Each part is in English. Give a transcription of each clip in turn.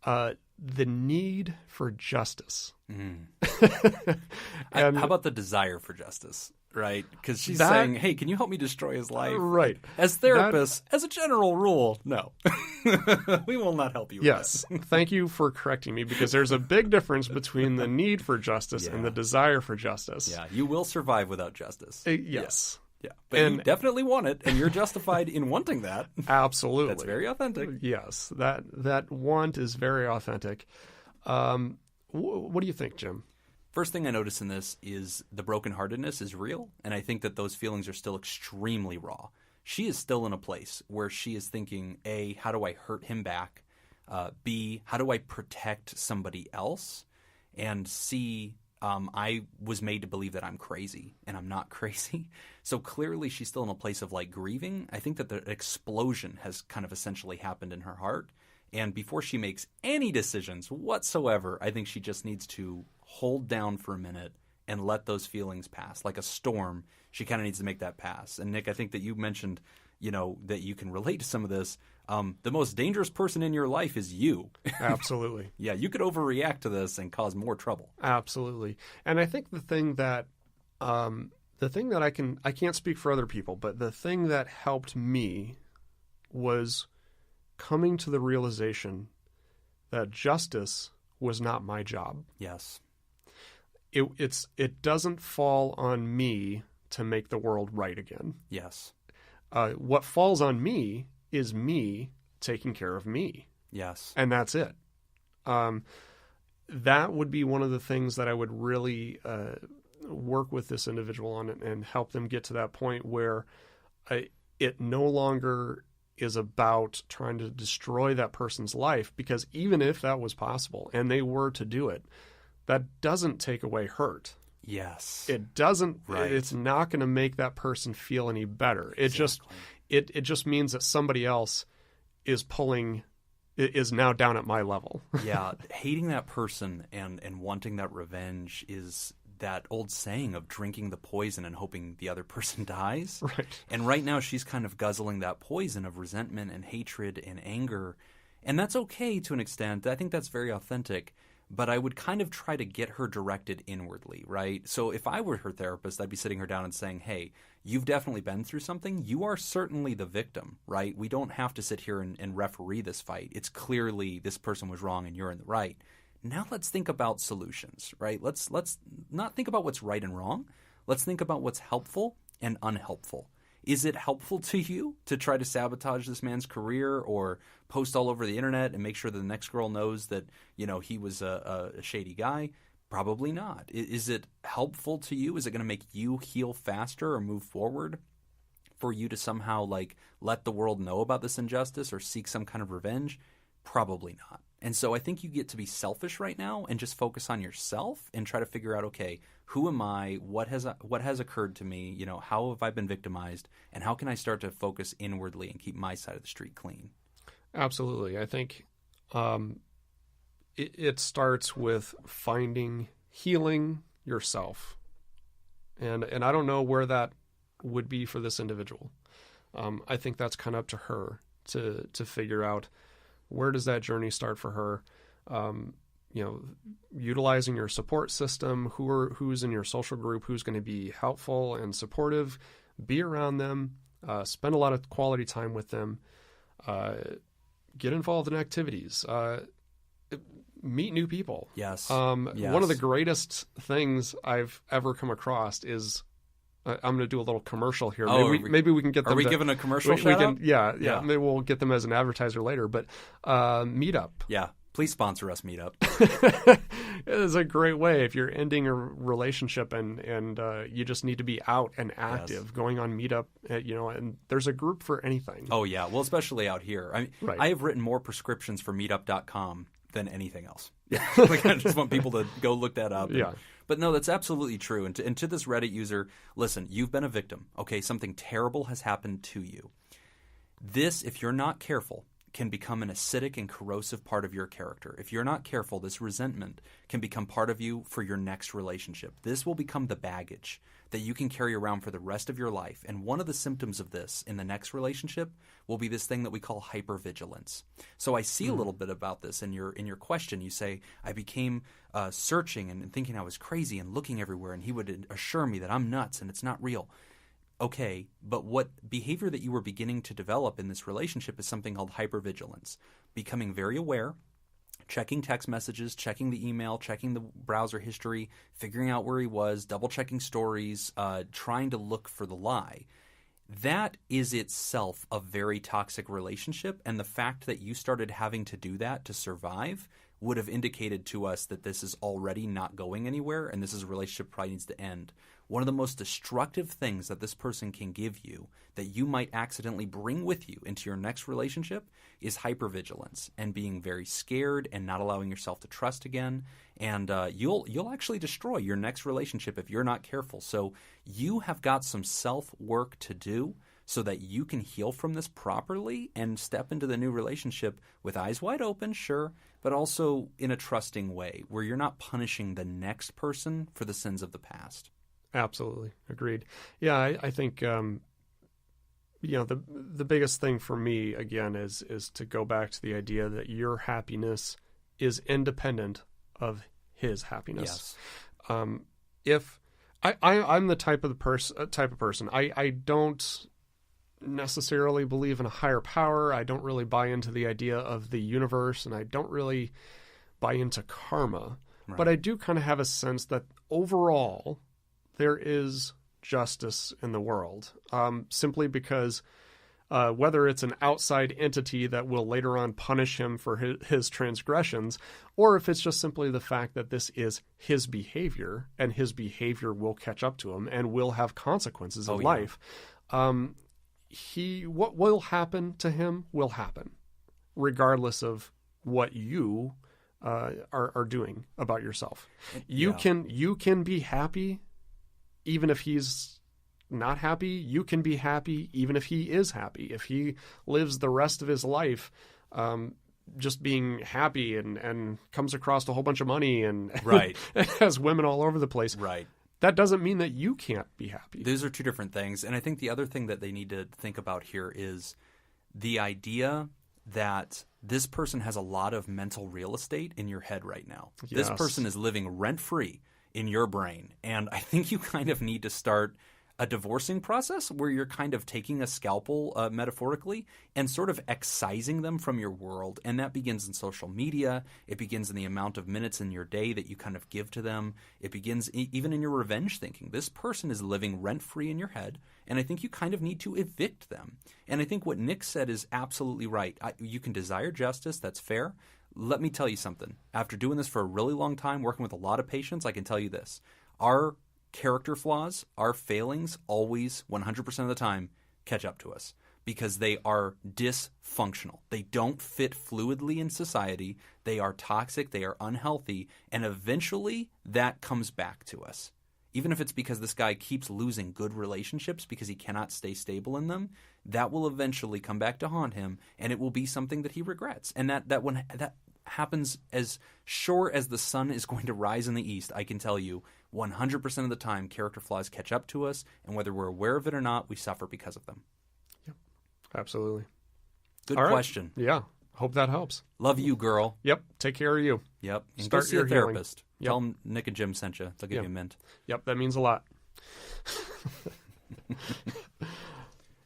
The need for justice. Mm. And how about the desire for justice, right? Because she's saying, hey, can you help me destroy his life? Right. As therapists, as a general rule, no. We will not help you with Yes. Thank you for correcting me, because there's a big difference between the need for justice and the desire for justice. Yeah, you will survive without justice. Yes. Yeah, but you definitely want it, and you're justified in wanting that. Absolutely. That's very authentic. Yes, that want is very authentic. What do you think, Jim? First thing I notice in this is the brokenheartedness is real, and I think that those feelings are still extremely raw. She is still in a place where she is thinking, A, how do I hurt him back? B, how do I protect somebody else? And C, I was made to believe that I'm crazy, and I'm not crazy. So clearly she's still in a place of like grieving. I think that the explosion has kind of essentially happened in her heart. And before she makes any decisions whatsoever, I think she just needs to hold down for a minute and let those feelings pass. Like a storm, she kind of needs to make that pass. And Nick, I think that you mentioned, that you can relate to some of this. The most dangerous person in your life is you. Absolutely. Yeah, you could overreact to this and cause more trouble. Absolutely. And I think the thing that I can't speak for other people, but the thing that helped me was coming to the realization that justice was not my job. Yes. It doesn't fall on me to make the world right again. Yes. What falls on me is me taking care of me. Yes. And that's it. That would be one of the things that I would really work with this individual on and help them get to that point where it no longer is about trying to destroy that person's life, because even if that was possible and they were to do it, that doesn't take away hurt. Yes. It doesn't. Right. It's not going to make that person feel any better. Exactly. It just means that somebody else is now down at my level. Yeah. Hating that person and wanting that revenge is that old saying of drinking the poison and hoping the other person dies. Right. And right now she's kind of guzzling that poison of resentment and hatred and anger. And that's okay to an extent. I think that's very authentic. But I would kind of try to get her directed inwardly, right? So if I were her therapist, I'd be sitting her down and saying, hey, you've definitely been through something. You are certainly the victim, right? We don't have to sit here and referee this fight. It's clearly this person was wrong and you're in the right. Now let's think about solutions, right? Let's not think about what's right and wrong. Let's think about what's helpful and unhelpful. Is it helpful to you to try to sabotage this man's career or post all over the internet and make sure that the next girl knows that, he was a shady guy? Probably not. Is it helpful to you? Is it going to make you heal faster or move forward for you to somehow let the world know about this injustice or seek some kind of revenge? Probably not. And so I think you get to be selfish right now and just focus on yourself and try to figure out, okay, who am I? What has occurred to me? How have I been victimized? And how can I start to focus inwardly and keep my side of the street clean? Absolutely. I think it starts with healing yourself. And I don't know where that would be for this individual. I think that's kind of up to her to figure out, where does that journey start for her? Utilizing your support system, who's in your social group, who's going to be helpful and supportive, be around them, spend a lot of quality time with them, get involved in activities, meet new people. Yes. Yes. One of the greatest things I've ever come across is, I'm going to do a little commercial here. Maybe we can get them. Are we giving a commercial shout out? Yeah. Maybe we'll get them as an advertiser later. But Meetup. Yeah. Please sponsor us, Meetup. It is a great way if you're ending a relationship and you just need to be out and active, going on Meetup, and there's a group for anything. Oh, yeah. Well, especially out here. I have written more prescriptions for Meetup.com than anything else. Yeah. I just want people to go look that up. Yeah. But no, that's absolutely true. And to this Reddit user, listen, you've been a victim. Okay, something terrible has happened to you. This, if you're not careful, can become an acidic and corrosive part of your character. If you're not careful, this resentment can become part of you for your next relationship. This will become the baggage that you can carry around for the rest of your life. And one of the symptoms of this in the next relationship will be this thing that we call hypervigilance. So I see a little bit about this in your question. You say, I became searching and thinking I was crazy and looking everywhere, and he would assure me that I'm nuts and it's not real. Okay, but what behavior that you were beginning to develop in this relationship is something called hypervigilance, becoming very aware, checking text messages, checking the email, checking the browser history, figuring out where he was, double-checking stories, trying to look for the lie. That is itself a very toxic relationship, and the fact that you started having to do that to survive would have indicated to us that this is already not going anywhere, and this is a relationship that probably needs to end. One of the most destructive things that this person can give you that you might accidentally bring with you into your next relationship is hypervigilance and being very scared and not allowing yourself to trust again. And you'll actually destroy your next relationship if you're not careful. So you have got some self-work to do so that you can heal from this properly and step into the new relationship with eyes wide open, sure, but also in a trusting way where you're not punishing the next person for the sins of the past. Absolutely. Agreed. Yeah, I think, the biggest thing for me, again, is to go back to the idea that your happiness is independent of his happiness. Yes. If I'm the type of person, I don't necessarily believe in a higher power. I don't really buy into the idea of the universe, and I don't really buy into karma. Right. But I do kind of have a sense that overall there is justice in the world, simply because whether it's an outside entity that will later on punish him for his transgressions, or if it's just simply the fact that this is his behavior and his behavior will catch up to him and will have consequences in life. What will happen to him will happen, regardless of what you are doing about yourself. You can be happy even if he's not happy. You can be happy even if he is happy. If he lives the rest of his life just being happy and comes across a whole bunch of money and, right. and has women all over the place. Right. That doesn't mean that you can't be happy. Those are two different things. And I think the other thing that they need to think about here is the idea that this person has a lot of mental real estate in your head right now. Yes. This person is living rent-free in your brain. And I think you kind of need to start a divorcing process where you're kind of taking a scalpel, metaphorically, and sort of excising them from your world. And that begins in social media. It begins in the amount of minutes in your day that you kind of give to them. It begins even in your revenge thinking. This person is living rent-free in your head, and I think you kind of need to evict them. And I think what Nick said is absolutely right. You can desire justice. That's fair. Let me tell you something. After doing this for a really long time, working with a lot of patients, I can tell you this. Our character flaws, our failings, always, 100% of the time, catch up to us because they are dysfunctional. They don't fit fluidly in society. They are toxic. They are unhealthy. And eventually, that comes back to us. Even if it's because this guy keeps losing good relationships because he cannot stay stable in them, that will eventually come back to haunt him, and it will be something that he regrets. And that happens as sure as the sun is going to rise in the east. I can tell you 100% of the time character flaws catch up to us, and whether we're aware of it or not, we suffer because of them. Yep, absolutely. Good question. Right. Yeah, hope that helps. Love you, girl. Yep, take care of you. Yep, and start go see your a therapist. Yep. Tell them Nick and Jim sent you. They'll give you a mint. Yep, that means a lot.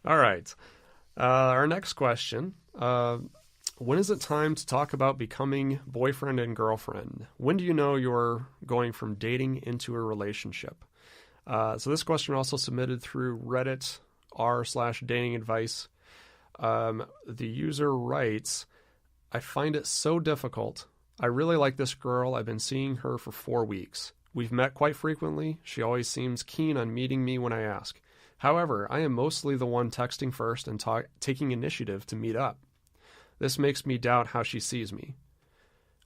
All right. Our next question. When is it time to talk about becoming boyfriend and girlfriend? When do you know you're going from dating into a relationship? So this question also submitted through Reddit r/dating advice. The user writes, I find it so difficult. I really like this girl. I've been seeing her for 4 weeks. We've met quite frequently. She always seems keen on meeting me when I ask. However, I am mostly the one texting first and taking initiative to meet up. This makes me doubt how she sees me.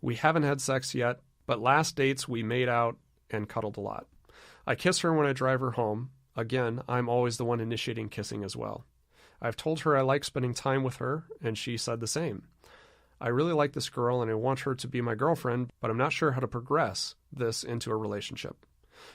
We haven't had sex yet, but last dates we made out and cuddled a lot. I kiss her when I drive her home. Again, I'm always the one initiating kissing as well. I've told her I like spending time with her, and she said the same. I really like this girl and I want her to be my girlfriend, but I'm not sure how to progress this into a relationship.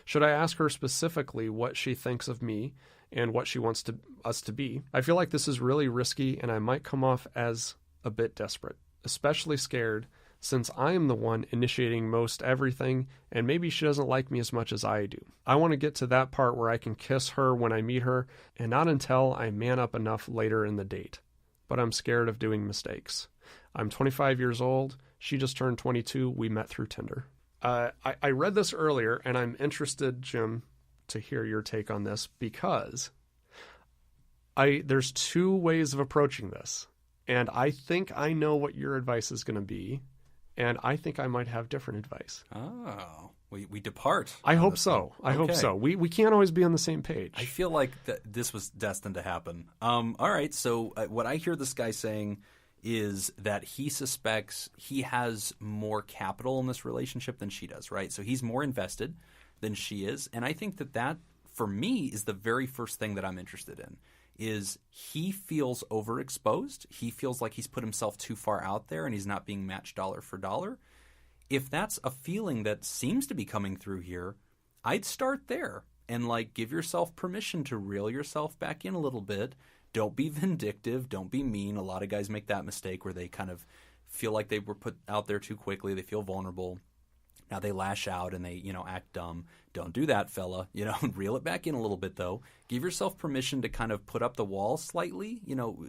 Should I ask her specifically what she thinks of me and what she wants us to be? I feel like this is really risky and I might come off as a bit desperate, especially scared since I am the one initiating most everything and maybe she doesn't like me as much as I do. I want to get to that part where I can kiss her when I meet her and not until I man up enough later in the date. But I'm scared of doing mistakes. I'm 25 years old. She just turned 22. We met through Tinder. I read this earlier and I'm interested, Jim, to hear your take on this because there's two ways of approaching this. And I think I know what your advice is going to be. And I think I might have different advice. Oh, we depart. I hope so. I hope so. We can't always be on the same page. I feel like this was destined to happen. All right, so what I hear this guy saying is that he suspects he has more capital in this relationship than she does, right? So he's more invested than she is. And I think that, for me, is the very first thing that I'm interested in. Is he feels overexposed. He feels like he's put himself too far out there and he's not being matched dollar for dollar. If that's a feeling that seems to be coming through here, I'd start there and give yourself permission to reel yourself back in a little bit. Don't be vindictive. Don't be mean. A lot of guys make that mistake where they kind of feel like they were put out there too quickly. They feel vulnerable. Now they lash out and they, act dumb. Don't do that, fella. Reel it back in a little bit, though. Give yourself permission to kind of put up the wall slightly,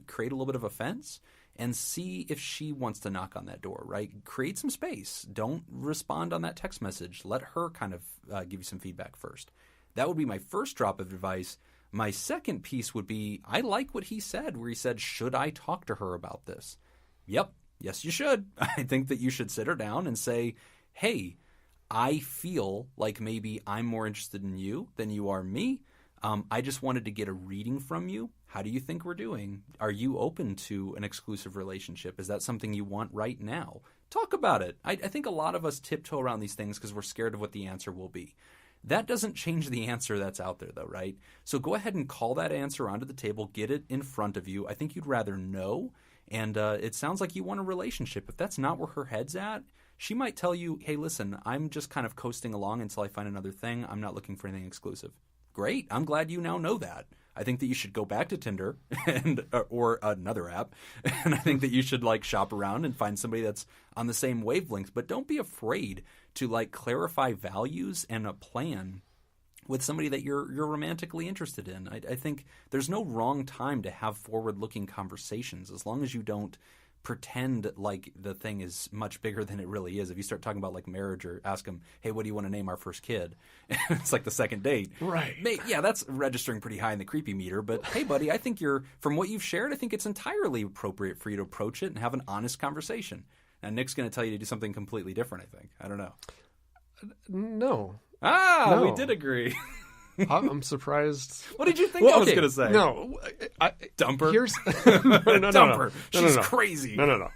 create a little bit of a fence and see if she wants to knock on that door, right? Create some space. Don't respond on that text message. Let her kind of give you some feedback first. That would be my first drop of advice. My second piece would be, I like what he said, where he said, should I talk to her about this? Yep. Yes, you should. I think that you should sit her down and say, hey, I feel like maybe I'm more interested in you than you are me. I just wanted to get a reading from you. How do you think we're doing? Are you open to an exclusive relationship? Is that something you want right now? Talk about it. I think a lot of us tiptoe around these things because we're scared of what the answer will be. That doesn't change the answer that's out there, though, right? So go ahead and call that answer onto the table. Get it in front of you. I think you'd rather know. And it sounds like you want a relationship. If that's not where her head's at, she might tell you, hey, listen, I'm just kind of coasting along until I find another thing. I'm not looking for anything exclusive. Great. I'm glad you now know that. I think that you should go back to Tinder or another app. And I think that you should shop around and find somebody that's on the same wavelength. But don't be afraid to clarify values and a plan with somebody that you're romantically interested in. I think there's no wrong time to have forward-looking conversations as long as you don't pretend like the thing is much bigger than it really is. If you start talking about marriage or ask them, hey, what do you want to name our first kid? It's the second date. Right. Yeah, that's registering pretty high in the creepy meter. But hey, buddy, I think from what you've shared, I think it's entirely appropriate for you to approach it and have an honest conversation. Now, Nick's going to tell you to do something completely different, I think. I don't know. No. No. We did agree. I'm surprised. What did you think I was going to say? No. Dumper? Here's Dumper. No. She's crazy. No.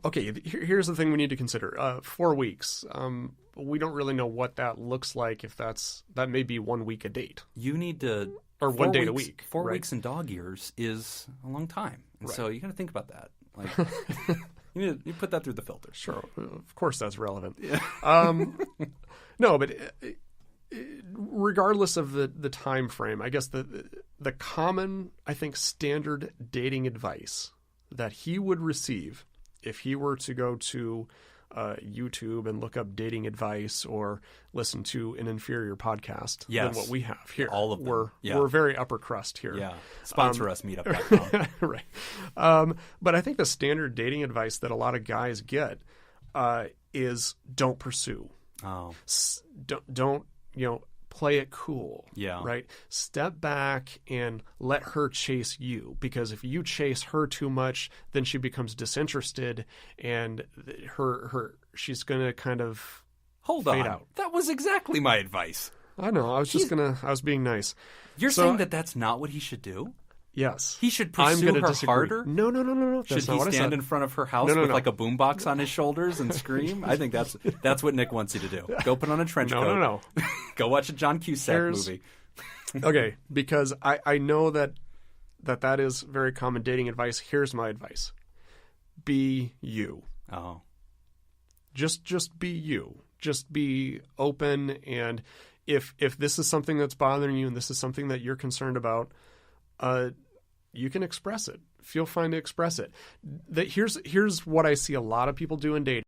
Okay, here's the thing we need to consider. 4 weeks. We don't really know what that looks like if that may be 1 week a date. You need to... Or 1 date a week. 4 weeks in dog years is a long time. And so you got to think about that. You put that through the filter. Sure. Of course that's relevant. Yeah. No, but... regardless of the time frame, I guess the common, I think, standard dating advice that he would receive if he were to go to YouTube and look up dating advice or listen to an inferior podcast than what we have here. All of them. We're very upper crust here. Yeah. Sponsor us, meetup.com. Right. But I think the standard dating advice that a lot of guys get is don't pursue. Oh. Don't play it cool. Yeah. Right? Step back and let her chase you, because if you chase her too much, then she becomes disinterested and she's going to kind of fade out. That was exactly my advice. I know. I was being nice. You're saying that that's not what he should do? Yes. He should pursue her harder? No. Should he stand in front of her house with a boombox on his shoulders and scream? I think that's what Nick wants you to do. Go put on a trench coat. No. Go watch a John Cusack movie. Okay, because I know that is very common dating advice. Here's my advice. be you. Oh. Just be you. Just be open, and if this is something that's bothering you and this is something that you're concerned about, you can express it. Feel fine to express it. Here's what I see a lot of people do in dating.